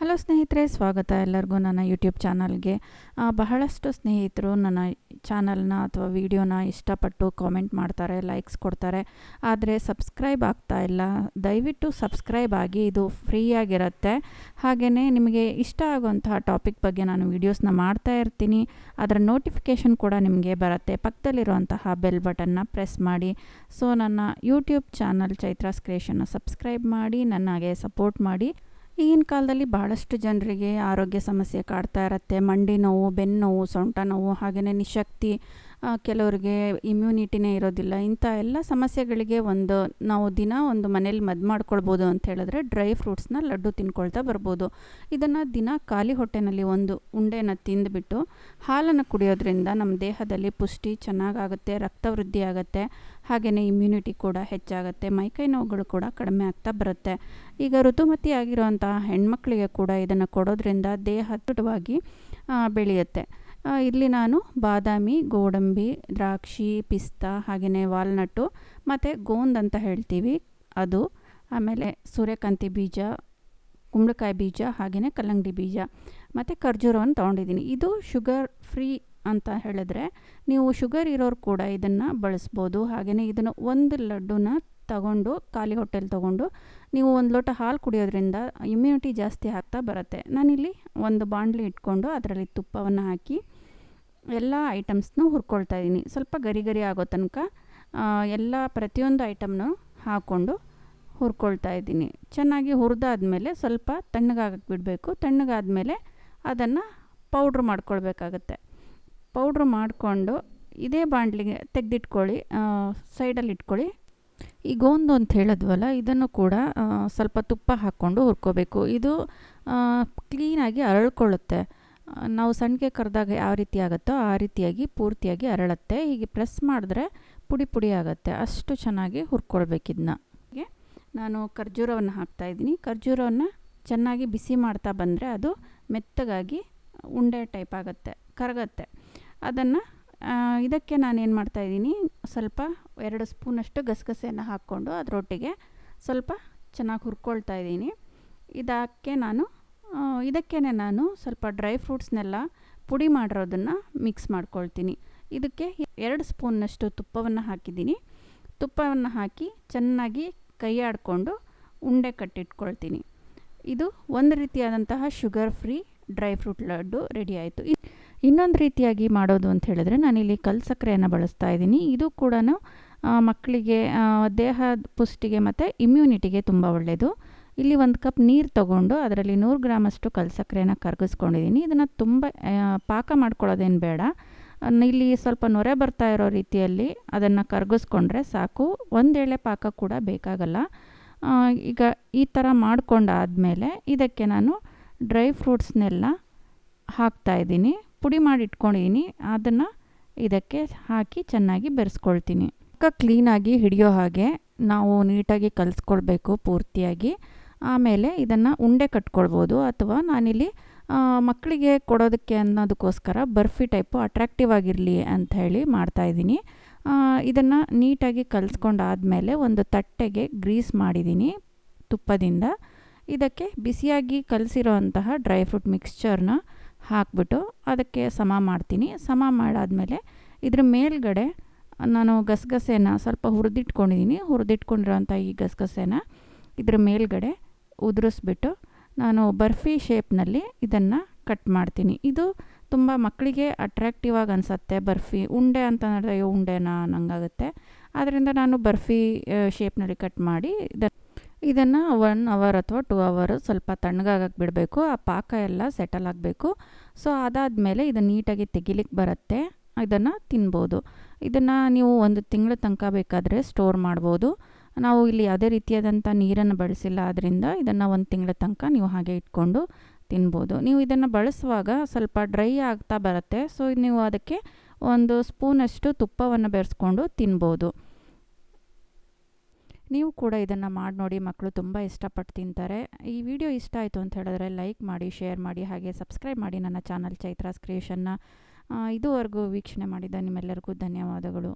Hello ಸ್ನೇಹಿತರೆ, ಸ್ವಾಗತ ಎಲ್ಲರಿಗೂ ನನ್ನ ಯೂಟ್ಯೂಬ್ ಚಾನಲ್ಗೆ. ಬಹಳಷ್ಟು ಸ್ನೇಹಿತರು ನನ್ನ ಚಾನಲ್ನ ಅಥವಾ ವಿಡಿಯೋನ ಇಷ್ಟಪಟ್ಟು ಕಾಮೆಂಟ್ ಮಾಡ್ತಾರೆ, ಲೈಕ್ಸ್ ಕೊಡ್ತಾರೆ. ಆದರೆ ಸಬ್ಸ್ಕ್ರೈಬ್ ಆಗ್ತಾ ಇಲ್ಲ. ದಯವಿಟ್ಟು ಸಬ್ಸ್ಕ್ರೈಬ್ ಆಗಿ, ಇದು ಫ್ರೀಯಾಗಿರುತ್ತೆ. ಹಾಗೆಯೇ ನಿಮಗೆ ಇಷ್ಟ ಆಗುವಂತಹ ಟಾಪಿಕ್ ಬಗ್ಗೆ ನಾನು ವೀಡಿಯೋಸ್ನ ಮಾಡ್ತಾ ಇರ್ತೀನಿ. ಅದರ ನೋಟಿಫಿಕೇಷನ್ ಕೂಡ ನಿಮಗೆ ಬರುತ್ತೆ. ಪಕ್ಕದಲ್ಲಿರುವಂತಹ ಬೆಲ್ ಬಟನ್ನ ಪ್ರೆಸ್ ಮಾಡಿ. ಸೊ ನನ್ನ ಯೂಟ್ಯೂಬ್ ಚಾನಲ್ ಚೈತ್ರಾಸ್ ಕ್ರಿಯೇಷನ್ನ ಸಬ್ಸ್ಕ್ರೈಬ್ ಮಾಡಿ, ನನಗೆ ಸಪೋರ್ಟ್ ಮಾಡಿ. ಈಗಿನ ಕಾಲದಲ್ಲಿ ಭಾಳಷ್ಟು ಜನರಿಗೆ ಆರೋಗ್ಯ ಸಮಸ್ಯೆ ಕಾಡ್ತಾ ಇರುತ್ತೆ. ಮಂಡಿ ನೋವು, ಬೆನ್ನು ನೋವು, ಸೊಂಟ ನೋವು, ಹಾಗೆಯೇ ನಿಶಕ್ತಿ, ಕೆಲವರಿಗೆ ಇಮ್ಯುನಿಟಿನೇ ಇರೋದಿಲ್ಲ. ಇಂಥ ಎಲ್ಲ ಸಮಸ್ಯೆಗಳಿಗೆ ನಾವು ದಿನ ಒಂದು ಮನೇಲಿ ಮದ್ದು ಮಾಡ್ಕೊಳ್ಬೋದು ಅಂತ ಹೇಳಿದ್ರೆ ಡ್ರೈ ಫ್ರೂಟ್ಸ್ನ ಲಡ್ಡು ತಿನ್ಕೊಳ್ತಾ ಬರ್ಬೋದು. ಇದನ್ನು ದಿನ ಖಾಲಿ ಹೊಟ್ಟೆನಲ್ಲಿ ಒಂದು ಉಂಡೆನ ತಿಂದುಬಿಟ್ಟು ಹಾಲನ್ನು ಕುಡಿಯೋದ್ರಿಂದ ನಮ್ಮ ದೇಹದಲ್ಲಿ ಪುಷ್ಟಿ ಚೆನ್ನಾಗಾಗುತ್ತೆ, ರಕ್ತ ವೃದ್ಧಿ ಆಗುತ್ತೆ, ಹಾಗೆಯೇ ಇಮ್ಯುನಿಟಿ ಕೂಡ ಹೆಚ್ಚಾಗುತ್ತೆ, ಮೈಕೈ ನೋವುಗಳು ಕೂಡ ಕಡಿಮೆ ಆಗ್ತಾ ಬರುತ್ತೆ. ಈಗ ಋತುಮತಿ ಆಗಿರುವಂತಹ ಹೆಣ್ಮಕ್ಳಿಗೆ ಕೂಡ ಇದನ್ನು ಕೊಡೋದ್ರಿಂದ ದೇಹ ದೃಢವಾಗಿ ಬೆಳೆಯುತ್ತೆ. ಇಲ್ಲಿ ನಾನು ಬಾದಾಮಿ, ಗೋಡಂಬಿ, ದ್ರಾಕ್ಷಿ, ಪಿಸ್ತಾ, ಹಾಗೆಯೇ ವಾಲ್ನಟ್ಟು ಮತ್ತು ಗೋಂದ್ ಅಂತ ಹೇಳ್ತೀವಿ ಅದು, ಆಮೇಲೆ ಸೂರ್ಯಕಾಂತಿ ಬೀಜ, ಕುಂಬಳಕಾಯಿ ಬೀಜ, ಹಾಗೆಯೇ ಕಲ್ಲಂಗಡಿ ಬೀಜ ಮತ್ತು ಖರ್ಜೂರವನ್ನು ತೊಗೊಂಡಿದ್ದೀನಿ. ಇದು ಶುಗರ್ ಫ್ರೀ ಅಂತ ಹೇಳಿದ್ರೆ ನೀವು ಶುಗರ್ ಇರೋರು ಕೂಡ ಇದನ್ನು ಬಳಸ್ಬೋದು. ಹಾಗೆಯೇ ಇದನ್ನು ಒಂದು ಲಡ್ಡುನ ತಗೊಂಡು ಖಾಲಿ ಹೊಟ್ಟೆಲಿ ತೊಗೊಂಡು ನೀವು ಒಂದು ಲೋಟ ಹಾಲು ಕುಡಿಯೋದ್ರಿಂದ ಇಮ್ಯುನಿಟಿ ಜಾಸ್ತಿ ಆಗ್ತಾ ಬರುತ್ತೆ. ನಾನಿಲ್ಲಿ ಒಂದು ಬಾಣಲಿ ಇಟ್ಕೊಂಡು ಅದರಲ್ಲಿ ತುಪ್ಪವನ್ನು ಹಾಕಿ ಎಲ್ಲ ಐಟಮ್ಸ್ನೂ ಹುರ್ಕೊಳ್ತಾ ಇದ್ದೀನಿ. ಸ್ವಲ್ಪ ಗರಿ ಗರಿ ಆಗೋ ತನಕ ಪ್ರತಿಯೊಂದು ಐಟಮ್ನು ಹಾಕ್ಕೊಂಡು ಹುರ್ಕೊಳ್ತಾ ಇದ್ದೀನಿ. ಚೆನ್ನಾಗಿ ಹುರಿದಾದ್ಮೇಲೆ ಸ್ವಲ್ಪ ತಣ್ಣಗಾಗಕ್ಕೆ ಬಿಡಬೇಕು. ತಣ್ಣಗಾದ್ಮೇಲೆ ಅದನ್ನು ಪೌಡ್ರ್ ಮಾಡ್ಕೊಳ್ಬೇಕಾಗತ್ತೆ. ಪೌಡ್ರ್ ಮಾಡಿಕೊಂಡು ಇದೇ ಬಾಣಲಿಗೆ ತೆಗೆದಿಟ್ಕೊಳ್ಳಿ, ಸೈಡಲ್ಲಿ ಇಟ್ಕೊಳ್ಳಿ. ಈ ಗೋಂದು ಅಂತ ಹೇಳಿದ್ವಲ್ಲ, ಇದನ್ನು ಕೂಡ ಸ್ವಲ್ಪ ತುಪ್ಪ ಹಾಕ್ಕೊಂಡು ಹುರ್ಕೋಬೇಕು. ಇದು ಕ್ಲೀನಾಗಿ ಅರಳ್ಕೊಳ್ಳುತ್ತೆ. ನಾವು ಸಣ್ಣಗೆ ಕರೆದಾಗ ಯಾವ ರೀತಿ ಆಗುತ್ತೋ ಆ ರೀತಿಯಾಗಿ ಪೂರ್ತಿಯಾಗಿ ಅರಳುತ್ತೆ. ಹೀಗೆ ಪ್ರೆಸ್ ಮಾಡಿದ್ರೆ ಪುಡಿ ಪುಡಿ ಆಗುತ್ತೆ. ಅಷ್ಟು ಚೆನ್ನಾಗಿ ಹುರ್ಕೊಳ್ಬೇಕಿದನ್ನ. ಹೀಗೆ ನಾನು ಖರ್ಜೂರವನ್ನು ಹಾಕ್ತಾಯಿದ್ದೀನಿ. ಖರ್ಜೂರವನ್ನು ಚೆನ್ನಾಗಿ ಬಿಸಿ ಮಾಡ್ತಾ ಬಂದರೆ ಅದು ಮೆತ್ತಗಾಗಿ ಉಂಡೆ ಟೈಪ್ ಆಗುತ್ತೆ, ಕರಗತ್ತೆ. ಅದನ್ನು ಇದಕ್ಕೆ ನಾನೇನು ಮಾಡ್ತಾಯಿದ್ದೀನಿ, ಸ್ವಲ್ಪ 2 ಸ್ಪೂನಷ್ಟು ಗಸಗಸೆಯನ್ನು ಹಾಕ್ಕೊಂಡು ಅದರೊಟ್ಟಿಗೆ ಸ್ವಲ್ಪ ಚೆನ್ನಾಗಿ ಹುರ್ಕೊಳ್ತಾ ಇದ್ದೀನಿ. ಇದಕ್ಕೇ ನಾನು ಸ್ವಲ್ಪ ಡ್ರೈ ಫ್ರೂಟ್ಸ್ನೆಲ್ಲ ಪುಡಿ ಮಾಡಿರೋದನ್ನು ಮಿಕ್ಸ್ ಮಾಡ್ಕೊಳ್ತೀನಿ. ಇದಕ್ಕೆ 2 ಸ್ಪೂನ್ನಷ್ಟು ತುಪ್ಪವನ್ನು ಹಾಕಿದ್ದೀನಿ. ತುಪ್ಪವನ್ನು ಹಾಕಿ ಚೆನ್ನಾಗಿ ಕೈ ಆಡಿಕೊಂಡು ಉಂಡೆ ಕಟ್ಟಿಟ್ಕೊಳ್ತೀನಿ. ಇದು ಒಂದು ರೀತಿಯಾದಂತಹ sugar free dry fruit laddu ready ಆಯಿತು. ಇನ್ನೊಂದು ರೀತಿಯಾಗಿ ಮಾಡೋದು ಅಂತ ಹೇಳಿದ್ರೆ ನಾನಿಲ್ಲಿ ಕಲ್ಲು ಸಕ್ಕರೆಯನ್ನು ಬಳಸ್ತಾ ಇದ್ದೀನಿ. ಇದು ಕೂಡ ಮಕ್ಕಳಿಗೆ ದೇಹ ಪುಷ್ಟಿಗೆ ಮತ್ತು ಇಮ್ಯುನಿಟಿಗೆ ತುಂಬ ಒಳ್ಳೆಯದು. ಇಲ್ಲಿ 1 ಕಪ್ ನೀರು ತೊಗೊಂಡು ಅದರಲ್ಲಿ 100 ಗ್ರಾಮಷ್ಟು ಕಲ್ಲು ಸಕ್ಕರೆಯನ್ನು ಕರಗಿಸ್ಕೊಂಡಿದ್ದೀನಿ. ಇದನ್ನು ತುಂಬ ಪಾಕ ಮಾಡ್ಕೊಳ್ಳೋದೇನು ಬೇಡ. ಇಲ್ಲಿ ಸ್ವಲ್ಪ ನೊರೆ ಬರ್ತಾ ಇರೋ ರೀತಿಯಲ್ಲಿ ಅದನ್ನು ಕರಗಿಸ್ಕೊಂಡ್ರೆ ಸಾಕು. ಒಂದು ಎಳೆ ಪಾಕ ಕೂಡ ಬೇಕಾಗಲ್ಲ. ಈಗ ಈ ಥರ ಮಾಡ್ಕೊಂಡಾದಮೇಲೆ ಇದಕ್ಕೆ ನಾನು ಡ್ರೈ ಫ್ರೂಟ್ಸ್ನೆಲ್ಲ ಹಾಕ್ತಾಯಿದ್ದೀನಿ. ಪುಡಿ ಮಾಡಿ ಇಟ್ಕೊಂಡಿದ್ದೀನಿ. ಅದನ್ನು ಇದಕ್ಕೆ ಹಾಕಿ ಚೆನ್ನಾಗಿ ಬೆರೆಸ್ಕೊಳ್ತೀನಿ. ಕ್ಲೀನಾಗಿ ಹಿಡಿಯೋ ಹಾಗೆ ನಾವು ನೀಟಾಗಿ ಕಲಿಸ್ಕೊಳ್ಬೇಕು ಪೂರ್ತಿಯಾಗಿ. ಆಮೇಲೆ ಇದನ್ನು ಉಂಡೆ ಕಟ್ಕೊಳ್ಬೋದು, ಅಥವಾ ನಾನಿಲ್ಲಿ ಮಕ್ಕಳಿಗೆ ಕೊಡೋದಕ್ಕೆ ಅನ್ನೋದಕ್ಕೋಸ್ಕರ ಬರ್ಫಿ ಟೈಪು ಅಟ್ರಾಕ್ಟಿವ್ ಆಗಿರಲಿ ಅಂತ ಹೇಳಿ ಮಾಡ್ತಾಯಿದ್ದೀನಿ. ಇದನ್ನು ನೀಟಾಗಿ ಕಲಿಸ್ಕೊಂಡಾದಮೇಲೆ ಒಂದು ತಟ್ಟೆಗೆ ಗ್ರೀಸ್ ಮಾಡಿದ್ದೀನಿ ತುಪ್ಪದಿಂದ. ಇದಕ್ಕೆ ಬಿಸಿಯಾಗಿ ಕಲಸಿರೋ ಅಂತಹ ಡ್ರೈ ಫ್ರೂಟ್ ಮಿಕ್ಸ್ಚರ್ನ ಹಾಕ್ಬಿಟ್ಟು ಅದಕ್ಕೆ ಸಮ ಮಾಡ್ತೀನಿ. ಸಮ ಮಾಡಾದಮೇಲೆ ಇದ್ರ ಮೇಲ್ಗಡೆ ನಾನು ಗಸಗಸೆನ ಸ್ವಲ್ಪ ಹುರಿದಿಟ್ಕೊಂಡಿರೋಂಥ ಈ ಗಸಗಸೆನ ಇದ್ರ ಮೇಲ್ಗಡೆ ಉದುರಿಸ್ಬಿಟ್ಟು ನಾನು ಬರ್ಫಿ ಶೇಪ್ನಲ್ಲಿ ಇದನ್ನು ಕಟ್ ಮಾಡ್ತೀನಿ. ಇದು ತುಂಬ ಮಕ್ಕಳಿಗೆ ಅಟ್ರಾಕ್ಟಿವ್ ಆಗಿ ಅನಿಸುತ್ತೆ. ಬರ್ಫಿ ಉಂಡೆ ಅಂತ ಹೇಳಿದ್ರೆ ಉಂಡೆನಾ ಅನ್ನಂಗಾಗುತ್ತೆ. ಆದ್ದರಿಂದ ನಾನು ಬರ್ಫಿ ಶೇಪ್ನಲ್ಲಿ ಕಟ್ ಮಾಡಿ ಇದನ್ನು 1 ಅವರ್ ಅಥವಾ 2 ಅವರ್ ಸ್ವಲ್ಪ ತಣ್ಣಗಾಗಕ್ಕೆ ಬಿಡಬೇಕು. ಆ ಪಾಕ ಎಲ್ಲ ಸೆಟಲ್ ಆಗಬೇಕು. ಸೊ ಅದಾದಮೇಲೆ ಇದನ್ನು ನೀಟಾಗಿ ತೆಗಿಲಿಕ್ಕೆ ಬರುತ್ತೆ. ಇದನ್ನು ತಿನ್ಬೋದು. ಇದನ್ನು ನೀವು 1 ತಿಂಗಳ ತನಕ ಬೇಕಾದರೆ ಸ್ಟೋರ್ ಮಾಡ್ಬೋದು. ನಾವು ಇಲ್ಲಿ ಯಾವುದೇ ರೀತಿಯಾದಂಥ ನೀರನ್ನು ಬಳಸಿಲ್ಲ, ಆದ್ದರಿಂದ ಇದನ್ನು 1 ತಿಂಗಳ ತನಕ ನೀವು ಹಾಗೆ ಇಟ್ಕೊಂಡು ತಿನ್ಬೋದು. ನೀವು ಇದನ್ನು ಬಳಸುವಾಗ ಸ್ವಲ್ಪ ಡ್ರೈ ಆಗ್ತಾ ಬರುತ್ತೆ. ಸೊ ನೀವು ಅದಕ್ಕೆ 1 ಸ್ಪೂನಷ್ಟು ತುಪ್ಪವನ್ನು ಬೆರೆಸ್ಕೊಂಡು ತಿನ್ಬೋದು. ನೀವು ಕೂಡ ಇದನ್ನು ಮಾಡಿ ನೋಡಿ. ಮಕ್ಕಳು ತುಂಬ ಇಷ್ಟಪಟ್ಟು ತಿಂತಾರೆ. ಈ ವಿಡಿಯೋ ಇಷ್ಟ ಆಯಿತು ಅಂತ ಹೇಳಿದ್ರೆ ಲೈಕ್ ಮಾಡಿ, ಶೇರ್ ಮಾಡಿ, ಹಾಗೆ ಸಬ್ಸ್ಕ್ರೈಬ್ ಮಾಡಿ ನನ್ನ ಚಾನಲ್ ಚೈತ್ರಾಸ್ ಕ್ರಿಯೇಷನ್ನ. ಇದುವರೆಗೂ ವೀಕ್ಷಣೆ ಮಾಡಿದ ನಿಮ್ಮೆಲ್ಲರಿಗೂ ಧನ್ಯವಾದಗಳು.